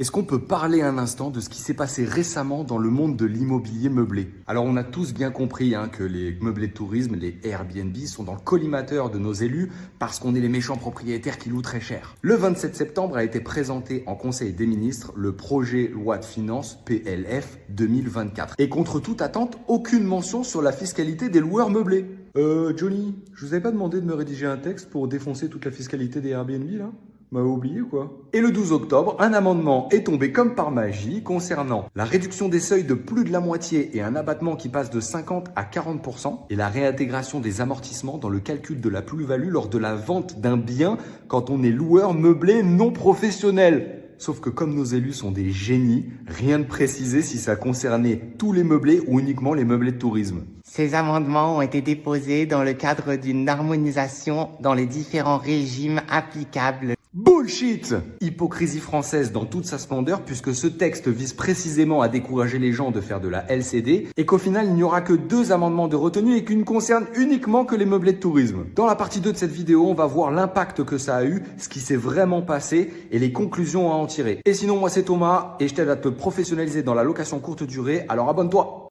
Est-ce qu'on peut parler un instant de ce qui s'est passé récemment dans le monde de l'immobilier meublé? Alors on a tous bien compris que les meublés de tourisme, les Airbnb, sont dans le collimateur de nos élus parce qu'on est les méchants propriétaires qui louent très cher. Le 27 septembre a été présenté en Conseil des ministres le projet loi de finances PLF 2024. Et contre toute attente, aucune mention sur la fiscalité des loueurs meublés. Johnny, je vous avais pas demandé de me rédiger un texte pour défoncer toute la fiscalité des Airbnb là? M'avez oublié quoi? Et le 12 octobre, un amendement est tombé comme par magie concernant la réduction des seuils de plus de la moitié et un abattement qui passe de 50 à 40% et la réintégration des amortissements dans le calcul de la plus-value lors de la vente d'un bien quand on est loueur meublé non professionnel. Sauf que comme nos élus sont des génies, rien de précisé si ça concernait tous les meublés ou uniquement les meublés de tourisme. Ces amendements ont été déposés dans le cadre d'une harmonisation dans les différents régimes applicables. Bullshit! Hypocrisie française dans toute sa splendeur puisque ce texte vise précisément à décourager les gens de faire de la LCD et qu'au final il n'y aura que 2 amendements de retenue et qu'une ne concerne uniquement que les meublés de tourisme. Dans la partie 2 de cette vidéo, on va voir l'impact que ça a eu, ce qui s'est vraiment passé et les conclusions à en tirer. Et sinon moi c'est Thomas et je t'aide à te professionnaliser dans la location courte durée, alors abonne-toi!